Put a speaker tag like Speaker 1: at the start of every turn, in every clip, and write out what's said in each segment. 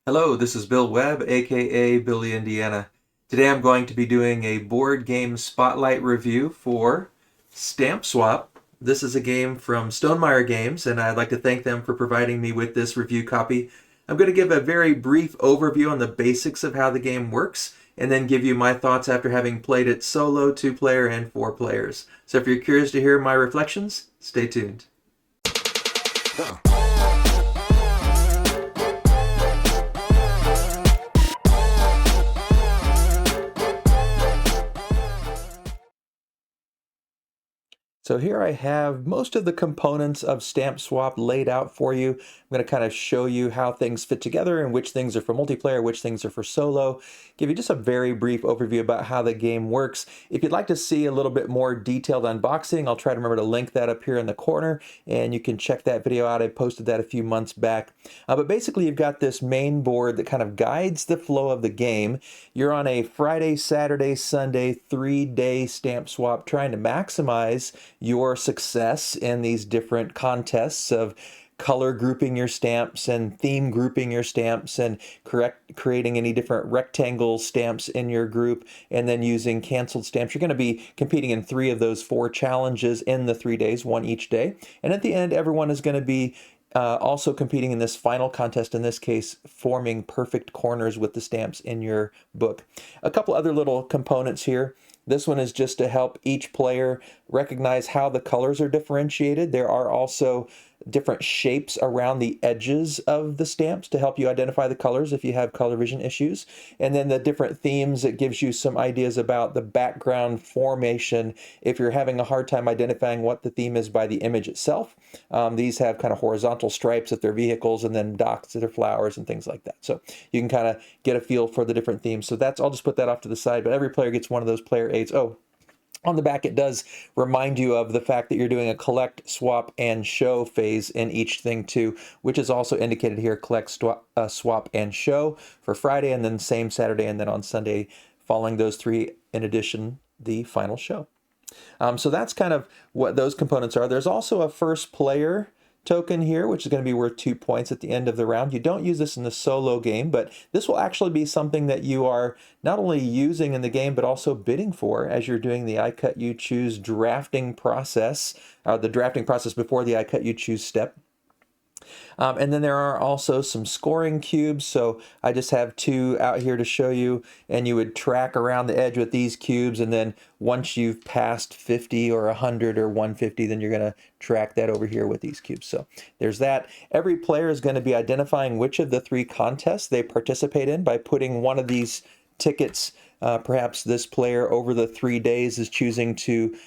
Speaker 1: Hello, this is Bill Webb, aka BillyIndiana. Today I'm going to be doing a board game spotlight review for Stamp Swap. This is a game from Stonemaier Games, and I'd like to thank them for providing me with this review copy. I'm going to give a very brief overview on the basics of how the game works, and then give you my thoughts after having played it solo, 2-player, and 4 players. So if you're curious to hear my reflections, stay tuned. So here I have most of the components of Stamp Swap laid out for you. I'm going to kind of show you how things fit together and which things are for multiplayer, which things are for solo. Give you just a very brief overview about how the game works. If you'd like to see a little bit more detailed unboxing, I'll try to remember to link that up here in the corner, and you can check that video out. I posted that a few months back. But basically you've got this main board that kind of guides the flow of the game. You're on a Friday, Saturday, Sunday, 3-day Stamp Swap trying to maximize your success in these different contests of color grouping your stamps and theme grouping your stamps and creating any different rectangle stamps in your group, and then using canceled stamps. You're going to be competing in 3 of those 4 challenges in the 3 days, one each day. And at the end, everyone is going to be also competing in this final contest, in this case, forming perfect corners with the stamps in your book. A couple other little components here. This one is just to help each player recognize how the colors are differentiated. There are also different shapes around the edges of the stamps to help you identify the colors if you have color vision issues. And then the different themes, it gives you some ideas about the background formation if you're having a hard time identifying what the theme is by the image itself. These have kind of horizontal stripes if they're vehicles, and then dots if they're flowers and things like that. So you can kind of get a feel for the different themes. So that's, I'll just put that off to the side, but every player gets one of those player aids. Oh, on the back, it does remind you of the fact that you're doing a collect, swap, and show phase in each thing too, which is also indicated here: collect, swap, and show for Friday, and then same Saturday, and then on Sunday, following those 3, in addition, the final show. So that's kind of what those components are. There's also a first player token here, which is going to be worth 2 points at the end of the round. You don't use this in the solo game, but this will actually be something that you are not only using in the game, but also bidding for as you're doing the I Cut You Choose drafting process, the drafting process before the I Cut You Choose step. And then there are also some scoring cubes. So I just have 2 out here to show you, and you would track around the edge with these cubes, and then once you've passed 50 or 100 or 150, then you're going to track that over here with these cubes. So there's that. Every player is going to be identifying which of the 3 contests they participate in by putting one of these tickets. Perhaps this player over the 3 days is choosing to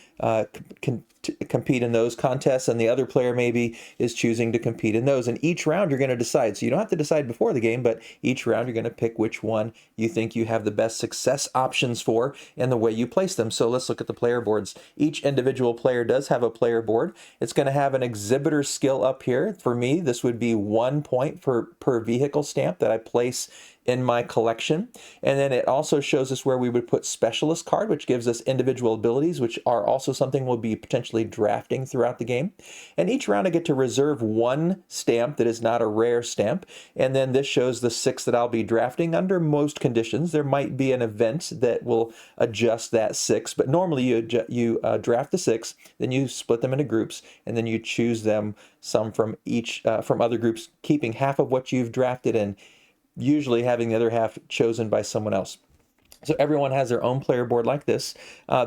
Speaker 1: compete in those contests, and the other player maybe is choosing to compete in those. And each round you're going to decide. So you don't have to decide before the game, but each round you're going to pick which one you think you have the best success options for and the way you place them. So let's look at the player boards. Each individual player does have a player board. It's going to have an exhibitor skill up here. For me, this would be 1 point per vehicle stamp that I place in my collection. And then it also shows us where we would put specialist card, which gives us individual abilities, which are also something we'll be potentially drafting throughout the game. And each round I get to reserve 1 stamp that is not a rare stamp. And then this shows the 6 that I'll be drafting under most conditions. There might be an event that will adjust that 6, but normally you draft the 6, then you split them into groups, and then you choose them, some from each from other groups, keeping half of what you've drafted and usually having the other half chosen by someone else. So everyone has their own player board like this.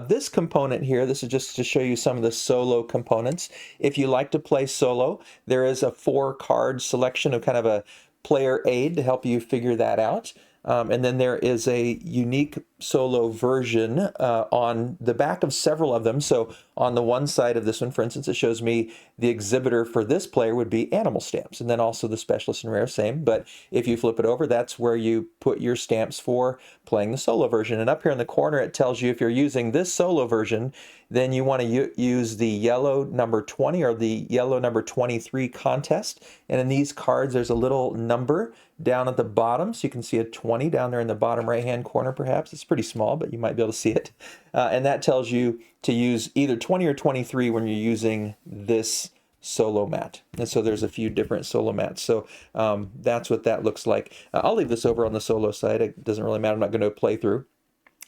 Speaker 1: This component here, this is just to show you some of the solo components. If you like to play solo, there is a 4-card selection of kind of a player aid to help you figure that out. And then there is a unique solo version on the back of several of them. So on the one side of this one, for instance, it shows me the exhibitor for this player would be animal stamps, and then also the specialist and rare, same. But if you flip it over, that's where you put your stamps for playing the solo version. And up here in the corner, it tells you if you're using this solo version, then you want to use the yellow number 20 or the yellow number 23 contest. And in these cards, there's a little number down at the bottom, so you can see a 20 down there in the bottom right hand corner. Perhaps it's pretty small, but you might be able to see it, and that tells you to use either 20 or 23 when you're using this solo mat. And so there's a few different solo mats. So that's what that looks like. I'll leave this over on the solo side. It doesn't really matter. I'm not going to play through.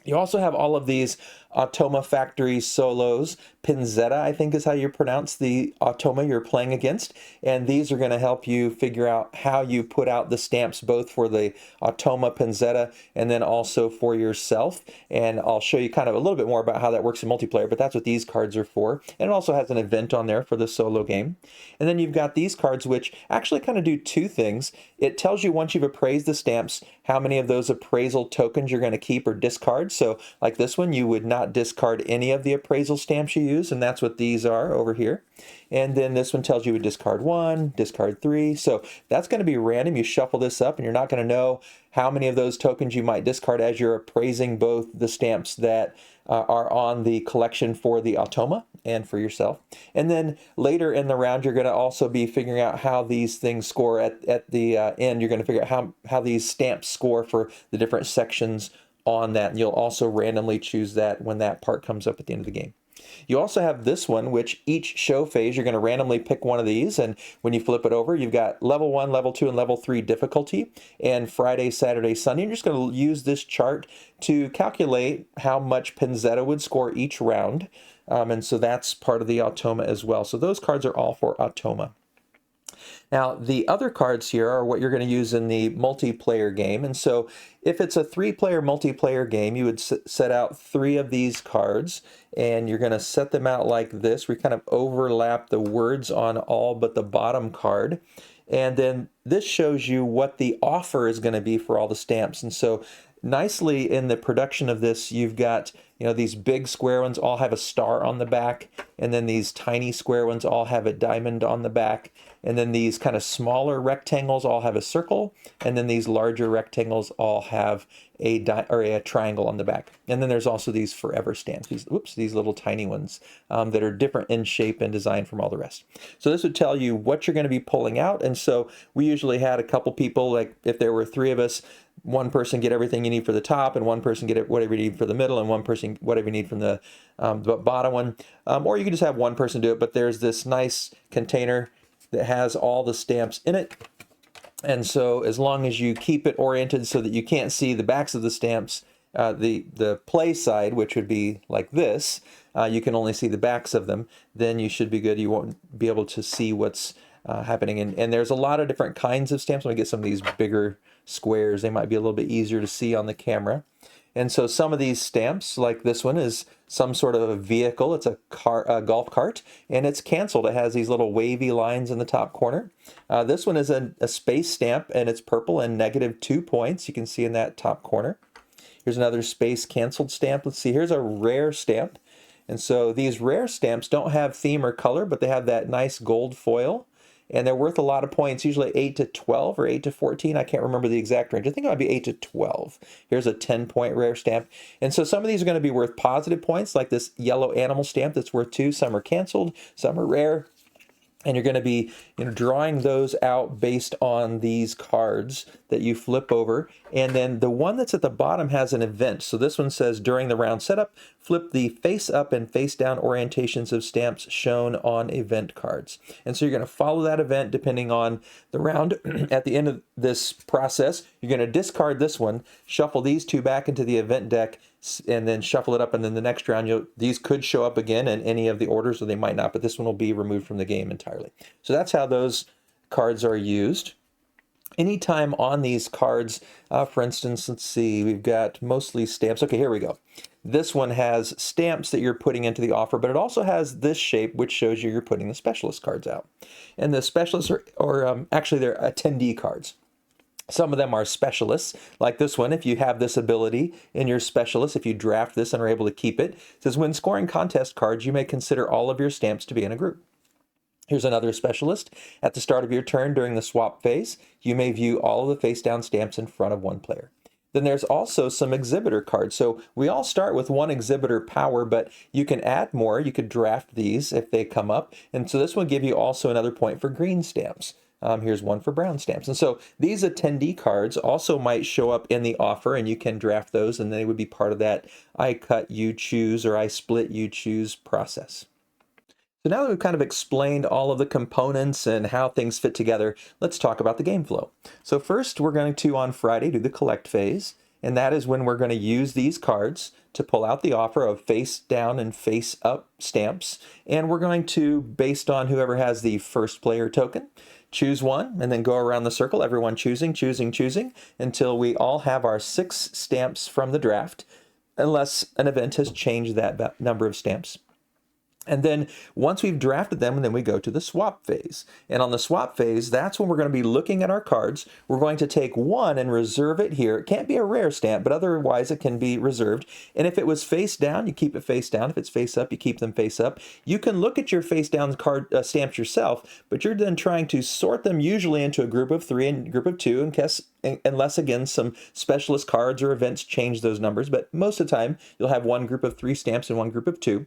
Speaker 1: You also have all of these Automa Factory solos. Pinzetta, I think is how you pronounce the Automa you're playing against. And these are going to help you figure out how you put out the stamps both for the Automa Pinzetta and then also for yourself. And I'll show you kind of a little bit more about how that works in multiplayer, but that's what these cards are for. And it also has an event on there for the solo game. And then you've got these cards which actually kind of do two things. It tells you once you've appraised the stamps how many of those appraisal tokens you're going to keep or discard. So like this one, you would not discard any of the appraisal stamps you use, and that's what these are over here. And then this one tells you to discard 1, discard 3. So that's going to be random. You shuffle this up and you're not going to know how many of those tokens you might discard as you're appraising both the stamps that are on the collection for the Automa and for yourself. And then later in the round, you're going to also be figuring out how these things score at the end. You're going to figure out how these stamps score for the different sections on that. And you'll also randomly choose that when that part comes up at the end of the game. You also have this one, which each show phase, you're going to randomly pick one of these. And when you flip it over, you've got level 1, level 2, and level 3 difficulty. And Friday, Saturday, Sunday, you're just going to use this chart to calculate how much Pinzetta would score each round. And so that's part of the Automa as well. So those cards are all for Automa. Now, the other cards here are what you're going to use in the multiplayer game. And so if it's a 3-player multiplayer game, you would set out 3 of these cards, and you're going to set them out like this. We kind of overlap the words on all but the bottom card. And then this shows you what the offer is going to be for all the stamps. And so nicely in the production of this, you've got, these big square ones all have a star on the back, and then these tiny square ones all have a diamond on the back, and then these kind of smaller rectangles all have a circle, and then these larger rectangles all have a triangle on the back. And then there's also these forever stamps, these little tiny ones that are different in shape and design from all the rest. So this would tell you what you're going to be pulling out. And so we usually had a couple people, like if there were 3 of us, one person get everything you need for the top, and one person get whatever you need for the middle, and one person whatever you need from the bottom one. Or you can just have one person do it, but there's this nice container that has all the stamps in it. And so as long as you keep it oriented so that you can't see the backs of the stamps, the play side, which would be like this, you can only see the backs of them, then you should be good. You won't be able to see what's happening. And there's a lot of different kinds of stamps. When we get some of these bigger squares, they might be a little bit easier to see on the camera. And so some of these stamps, like this one, is some sort of a vehicle. It's a golf cart, and it's canceled. It has these little wavy lines in the top corner. This one is a space stamp, and it's purple and -2 points. You can see in that top corner. Here's another space canceled stamp. Let's see, here's a rare stamp. And so these rare stamps don't have theme or color, but they have that nice gold foil. And they're worth a lot of points, usually 8 to 12 or 8 to 14. I can't remember the exact range. I think it might be 8 to 12. Here's a 10-point rare stamp. And so some of these are going to be worth positive points, like this yellow animal stamp that's worth 2. Some are canceled, some are rare. And you're going to be drawing those out based on these cards that you flip over. And then the one that's at the bottom has an event. So this one says, during the round setup, flip the face up and face down orientations of stamps shown on event cards. And so you're going to follow that event depending on the round. At the end of this process, you're going to discard this one, shuffle these 2 back into the event deck, and then shuffle it up, and then the next round these could show up again in any of the orders, or they might not, but this one will be removed from the game entirely. So that's how those cards are used. Anytime on these cards, for instance, let's see, we've got mostly stamps. Okay, here we go. This one has stamps that you're putting into the offer, but it also has this shape, which shows you're putting the specialist cards out. And the specialists are actually they're attendee cards. Some of them are specialists, like this one. If you have this ability in your specialist, if you draft this and are able to keep it, it says when scoring contest cards, you may consider all of your stamps to be in a group. Here's another specialist. At the start of your turn during the swap phase, you may view all of the face down stamps in front of one player. Then there's also some exhibitor cards. So we all start with 1 exhibitor power, but you can add more. You could draft these if they come up. And so this will give you also another point for green stamps. Here's one for brown stamps. And so these attendee cards also might show up in the offer, and you can draft those, and they would be part of that I cut, you choose, or I split, you choose process. So now that we've kind of explained all of the components and how things fit together, let's talk about the game flow. So first, we're going to, on Friday, do the collect phase, and that is when we're going to use these cards to pull out the offer of face down and face up stamps, and we're going to, based on whoever has the first player token, choose one, and then go around the circle, everyone choosing, until we all have our 6 stamps from the draft, unless an event has changed that number of stamps. And then once we've drafted them, and then we go to the swap phase. And on the swap phase, that's when we're going to be looking at our cards. We're going to take one and reserve it here. It can't be a rare stamp, but otherwise it can be reserved. And if it was face down, you keep it face down. If it's face up, you keep them face up. You can look at your face down card stamps yourself, but you're then trying to sort them usually into a group of 3 and a group of 2 unless, again, some specialist cards or events change those numbers. But most of the time, you'll have one group of 3 stamps and one group of 2.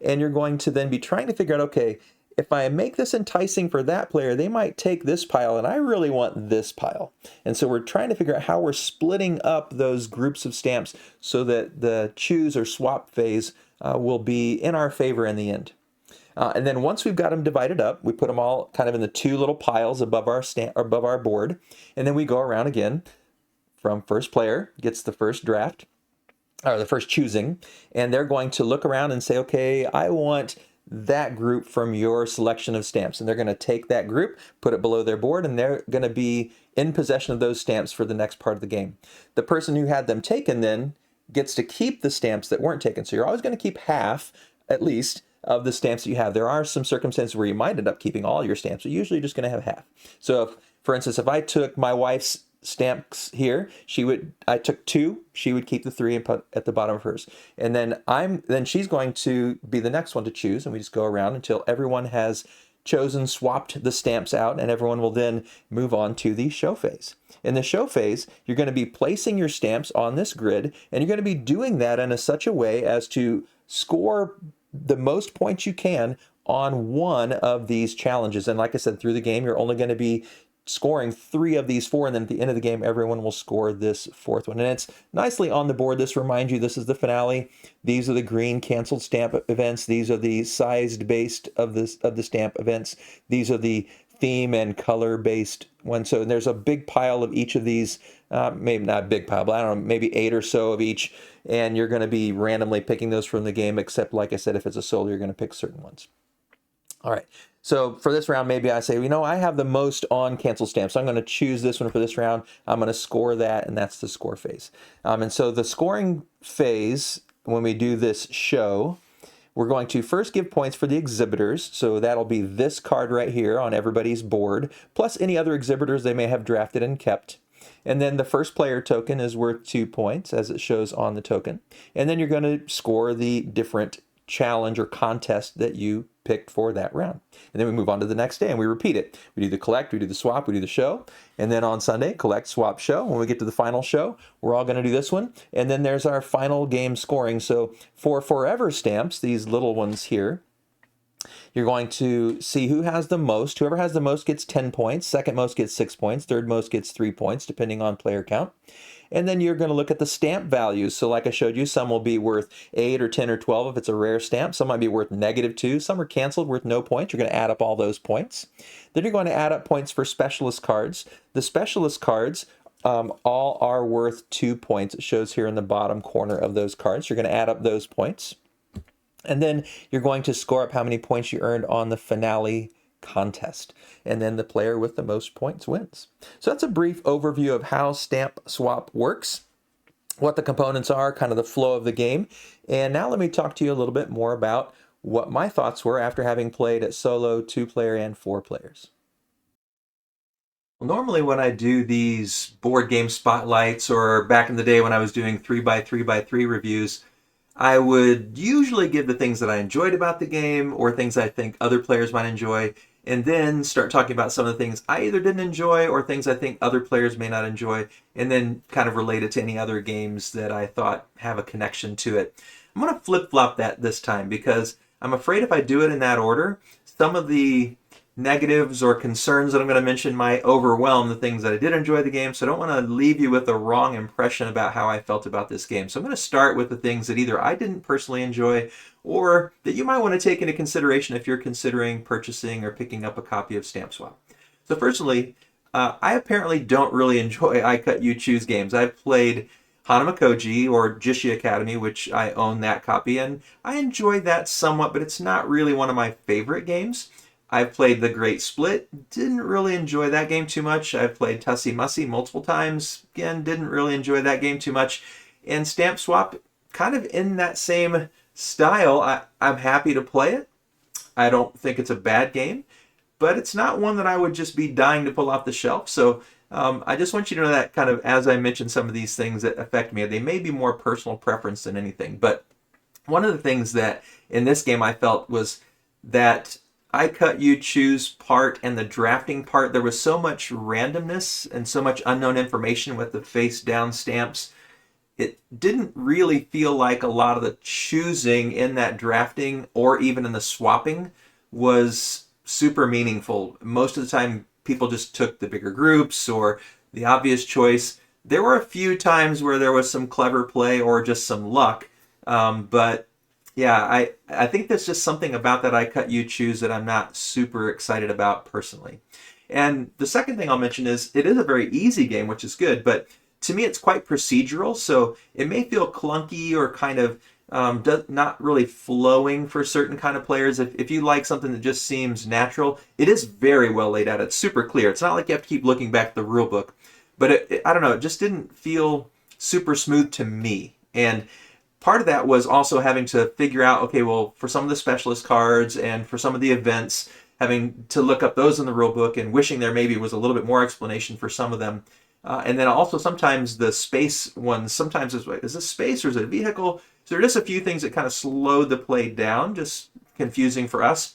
Speaker 1: And you're going to then be trying to figure out, okay, if I make this enticing for that player, they might take this pile, and I really want this pile. And so we're trying to figure out how we're splitting up those groups of stamps so that the choose or swap phase will be in our favor in the end. And then once we've got them divided up, we put them all kind of in the 2 little piles above our board, and then we go around again from first player gets the first draft, or the first choosing, and they're going to look around and say, okay, I want that group from your selection of stamps. And they're going to take that group, put it below their board, and they're going to be in possession of those stamps for the next part of the game. The person who had them taken then gets to keep the stamps that weren't taken. So you're always going to keep half, at least, of the stamps that you have. There are some circumstances where you might end up keeping all your stamps, but usually you're just going to have half. So, for instance, if I took my wife's stamps here, I took 2, she would keep the 3 and put at the bottom of hers. And then she's going to be the next one to choose, and we just go around until everyone has swapped the stamps out, and everyone will then move on to the show phase. In the show phase, you're going to be placing your stamps on this grid, and you're going to be doing that in such a way as to score the most points you can on one of these challenges. And like I said, through the game, you're only going to be scoring 3 of these 4, and then at the end of the game, everyone will score this 4th one. And it's nicely on the board. This reminds you, this is the finale. These are the green canceled stamp events. These are the sized based of the stamp events. These are the theme and color based ones. So there's a big pile of each of these, maybe not a big pile, but I don't know, maybe 8 or so of each. And you're going to be randomly picking those from the game, except like I said, if it's a solo, you're going to pick certain ones. All right. So for this round, maybe I say, I have the most on cancel stamps. So I'm going to choose this one for this round. I'm going to score that, and that's the score phase. And so the scoring phase, when we do this show, we're going to first give points for the exhibitors. So that'll be this card right here on everybody's board, plus any other exhibitors they may have drafted and kept. And then the first player token is worth 2 points, as it shows on the token. And then you're going to score the different challenge or contest that you picked for that round. And then we move on to the next day and we repeat it. We do the collect, we do the swap, we do the show. And then on Sunday, collect, swap, show. When we get to the final show, we're all going to do this one. And then there's our final game scoring. So for forever stamps, these little ones here, you're going to see who has the most. Whoever has the most gets 10 points. Second most gets 6 points. Third most gets 3 points, depending on player count. And then you're going to look at the stamp values. So like I showed you, some will be worth 8 or 10 or 12 if it's a rare stamp. Some might be worth -2. Some are canceled, worth no points. You're going to add up all those points. Then you're going to add up points for specialist cards. The specialist cards all are worth 2 points. It shows here in the bottom corner of those cards. You're going to add up those points. And then you're going to score up how many points you earned on the finale contest. And then the player with the most points wins. So that's a brief overview of how Stamp Swap works, what the components are, kind of the flow of the game. And now let me talk to you a little bit more about what my thoughts were after having played at solo, 2-player, and 4 players. Well, normally when I do these board game spotlights, or back in the day when I was doing 3x3x3 reviews, I would usually give the things that I enjoyed about the game or things I think other players might enjoy, and then start talking about some of the things I either didn't enjoy or things I think other players may not enjoy, and then kind of relate it to any other games that I thought have a connection to it. I'm going to flip-flop that this time because I'm afraid if I do it in that order, some of the negatives or concerns that I'm going to mention might overwhelm the things that I did enjoy the game, so I don't want to leave you with the wrong impression about how I felt about this game. So I'm going to start with the things that either I didn't personally enjoy or that you might want to take into consideration if you're considering purchasing or picking up a copy of Stamp Swap. So firstly, I apparently don't really enjoy I Cut You Choose games. I've played Hanamakoji or Jishi Academy, which I own that copy, and I enjoyed that somewhat, but it's not really one of my favorite games. I've played The Great Split, didn't really enjoy that game too much. I've played Tussie Mussy multiple times, again, didn't really enjoy that game too much. And Stamp Swap, kind of in that same style, I'm happy to play it. I don't think it's a bad game, but it's not one that I would just be dying to pull off the shelf. So I just want you to know that kind of as I mention some of these things that affect me, they may be more personal preference than anything. But one of the things that in this game I felt was that I Cut You Choose part and the drafting part, there was so much randomness and so much unknown information with the face down stamps. It didn't really feel like a lot of the choosing in that drafting or even in the swapping was super meaningful. Most of the time people just took the bigger groups or the obvious choice. There were a few times where there was some clever play or just some luck, but yeah, I think there's just something about that I Cut You Choose that I'm not super excited about personally. And the second thing I'll mention is it is a very easy game, which is good, but to me it's quite procedural, so it may feel clunky or kind of not really flowing for certain kind of players. If you like something that just seems natural, it is very well laid out. It's super clear. It's not like you have to keep looking back at the rule book, but I don't know, it just didn't feel super smooth to me. And part of that was also having to figure out, okay, well, for some of the specialist cards and for some of the events, having to look up those in the rule book and wishing there maybe was a little bit more explanation for some of them. And then also sometimes the space ones, sometimes it's like, is this space or is it a vehicle? So there are just a few things that kind of slowed the play down, just confusing for us.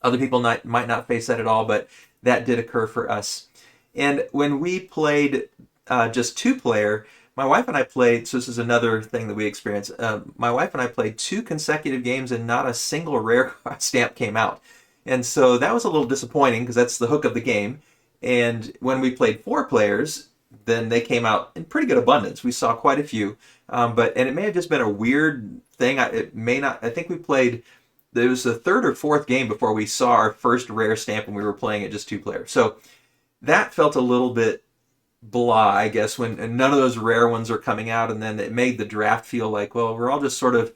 Speaker 1: Other people might not face that at all, but that did occur for us. And when we played just two-player, my wife and I played, so this is another thing that we experienced. My wife and I played 2 consecutive games and not a single rare stamp came out. And so that was a little disappointing because that's the hook of the game. And when we played 4 players, then they came out in pretty good abundance. We saw quite a few, and it may have just been a weird thing. It may not. I think we played. It was the 3rd or 4th game before we saw our first rare stamp, and we were playing it just 2 players. So that felt a little bit blah, I guess, when none of those rare ones are coming out, and then it made the draft feel like, well, we're all just sort of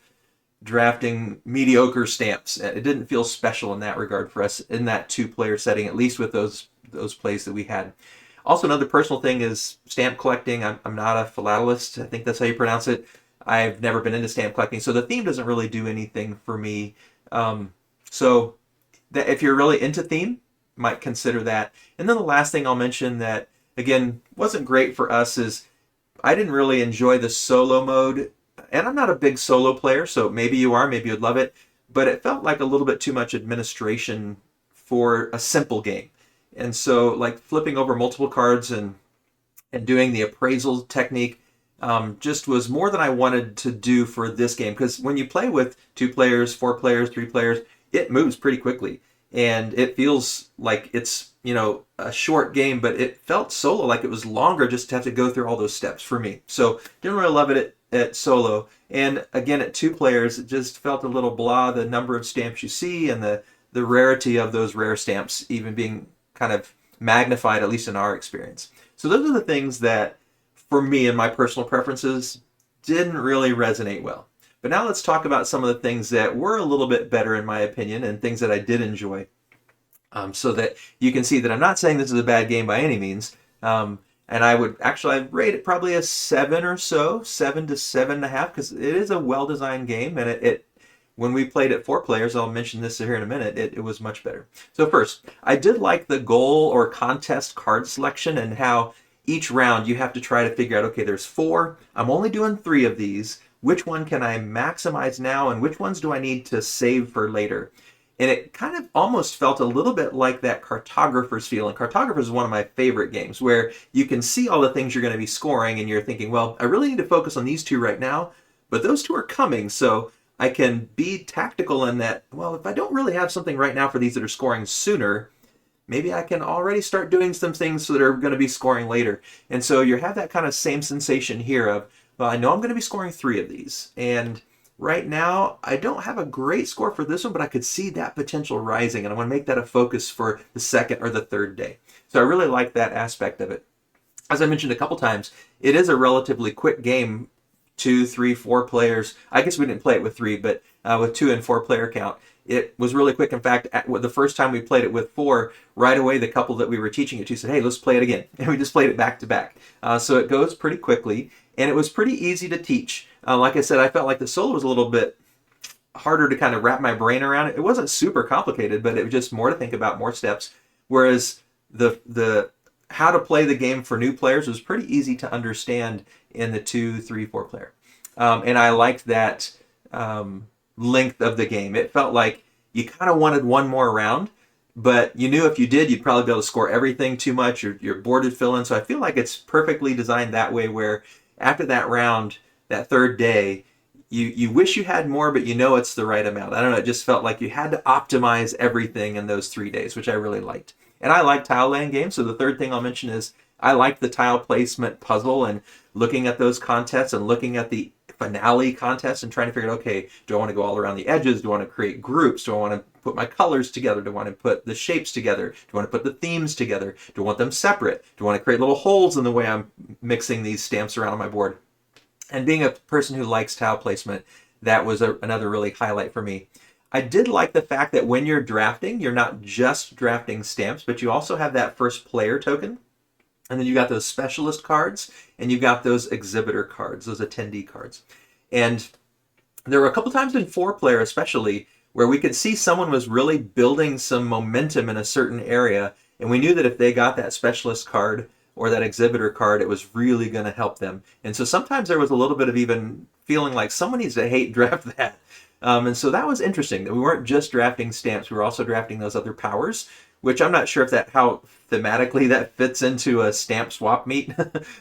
Speaker 1: drafting mediocre stamps. It didn't feel special in that regard for us in that 2-player setting, at least with those plays that we had. Also, another personal thing is stamp collecting. I'm not a philatelist. I think that's how you pronounce it. I've never been into stamp collecting, so the theme doesn't really do anything for me. So that if you're really into theme, might consider that. And then the last thing I'll mention that, again, wasn't great for us is I didn't really enjoy the solo mode. And I'm not a big solo player, so maybe you are, maybe you'd love it. But it felt like a little bit too much administration for a simple game. And so like flipping over multiple cards and doing the appraisal technique just was more than I wanted to do for this game. Because when you play with 2 players, 4 players, 3 players, it moves pretty quickly. And it feels like it's, a short game, but it felt solo like it was longer just to have to go through all those steps for me. So didn't really love it at solo. And again, at 2 players, it just felt a little blah, the number of stamps you see and the rarity of those rare stamps even being kind of magnified, at least in our experience. So those are the things that, for me and my personal preferences, didn't really resonate well. But now let's talk about some of the things that were a little bit better in my opinion and things that I did enjoy. So that you can see that I'm not saying this is a bad game by any means. And I'd rate it probably a 7 or so, 7 to 7.5, because it is a well-designed game. And when we played at 4 players, I'll mention this here in a minute, it was much better. So first, I did like the goal or contest card selection and how each round you have to try to figure out, okay, there's 4, I'm only doing 3 of these. Which one can I maximize now and which ones do I need to save for later? And it kind of almost felt a little bit like that Cartographer's feeling. Cartographer's is one of my favorite games where you can see all the things you're going to be scoring and you're thinking, well, I really need to focus on these 2 right now, but those 2 are coming, so I can be tactical in that, well, if I don't really have something right now for these that are scoring sooner, maybe I can already start doing some things that are going to be scoring later. And so you have that kind of same sensation here of, well, I know I'm going to be scoring 3 of these. And right now, I don't have a great score for this one, but I could see that potential rising. And I want to make that a focus for the second or the third day. So I really like that aspect of it. As I mentioned a couple times, it is a relatively quick game. 2, 3, 4 players. I guess we didn't play it with 3, but with 2 and 4 player count. It was really quick. In fact, the first time we played it with 4, right away the couple that we were teaching it to said, hey, let's play it again. And we just played it back to back. So it goes pretty quickly, and it was pretty easy to teach. Like I said, I felt like the solo was a little bit harder to kind of wrap my brain around. It wasn't super complicated, but it was just more to think about, more steps. Whereas the how to play the game for new players was pretty easy to understand in the 2, 3, 4 player. And I liked that length of the game. It felt like you kind of wanted one more round, but you knew if you did, you'd probably be able to score everything too much. Your board would fill in. So I feel like it's perfectly designed that way, where after that round, that third day, you wish you had more, but you know it's the right amount. I don't know, it just felt like you had to optimize everything in those 3 days, which I really liked. And I like tile laying games, so the third thing I'll mention is I like the tile placement puzzle and looking at those contests and looking at the finale contests and trying to figure out, okay, do I want to go all around the edges? Do I want to create groups? Do I want to put my colors together? Do I want to put the shapes together? Do I want to put the themes together? Do I want them separate? Do I want to create little holes in the way I'm mixing these stamps around on my board? And being a person who likes tile placement, that was another really highlight for me. I did like the fact that when you're drafting, you're not just drafting stamps, but you also have that first player token. And then you got those specialist cards, and you got those exhibitor cards, those attendee cards. And there were a couple times in 4 player especially where we could see someone was really building some momentum in a certain area, and we knew that if they got that specialist card or that exhibitor card, it was really going to help them. And so sometimes there was a little bit of even feeling like someone needs to hate draft that. And so that was interesting, that we weren't just drafting stamps, we were also drafting those other powers, which I'm not sure if how thematically that fits into a stamp swap meet,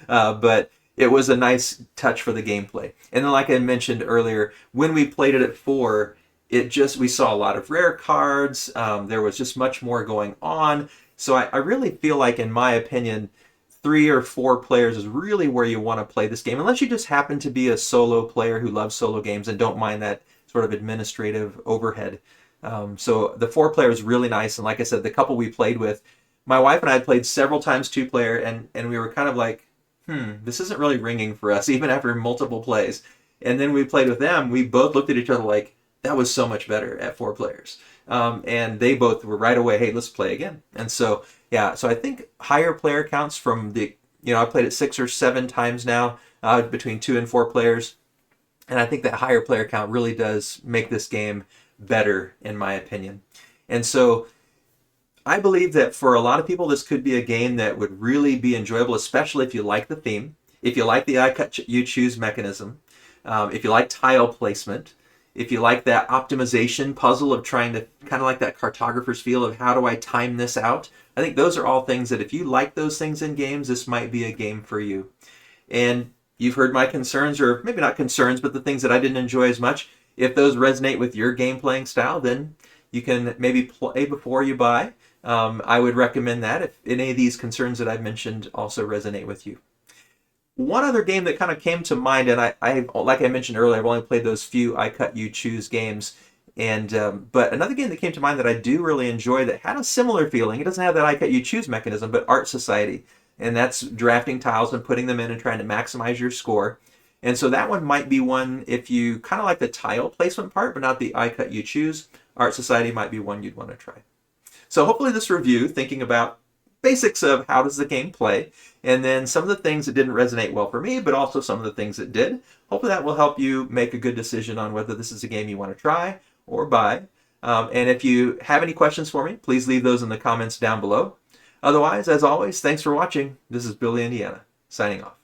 Speaker 1: but it was a nice touch for the gameplay. And then like I mentioned earlier, when we played it at 4, we saw a lot of rare cards, there was just much more going on. So I really feel like, in my opinion, 3 or 4 players is really where you want to play this game, unless you just happen to be a solo player who loves solo games and don't mind that sort of administrative overhead. So the 4 player is really nice, and like I said, the couple we played with, my wife and I had played several times 2 player, and we were kind of like, this isn't really ringing for us, even after multiple plays. And then we played with them, we both looked at each other like, that was so much better at 4 players. And they both were right away, hey, let's play again. And so, yeah, so I think higher player counts from I played it 6 or 7 times now, between 2 and 4 players. And I think that higher player count really does make this game better, in my opinion. And so I believe that for a lot of people, this could be a game that would really be enjoyable, especially if you like the theme, if you like the I cut you choose mechanism, if you like tile placement, if you like that optimization puzzle of trying to kind of like that cartographer's feel of how do I time this out. I think those are all things that if you like those things in games, this might be a game for you. And you've heard my concerns, or maybe not concerns, but the things that I didn't enjoy as much. If those resonate with your game playing style, then you can maybe play before you buy. I would recommend that if any of these concerns that I've mentioned also resonate with you. One other game that kind of came to mind, and I like I mentioned earlier, I've only played those few I cut you choose games, and but another game that came to mind that I do really enjoy that had a similar feeling. It doesn't have that I cut you choose mechanism, but Art Society, and that's drafting tiles and putting them in and trying to maximize your score. And so that one might be one, if you kind of like the tile placement part, but not the I cut you choose, Art Society might be one you'd want to try. So hopefully this review, thinking about basics of how does the game play, and then some of the things that didn't resonate well for me, but also some of the things that did, hopefully that will help you make a good decision on whether this is a game you want to try or buy. And if you have any questions for me, please leave those in the comments down below. Otherwise, as always, thanks for watching. This is BillyIndiana, signing off.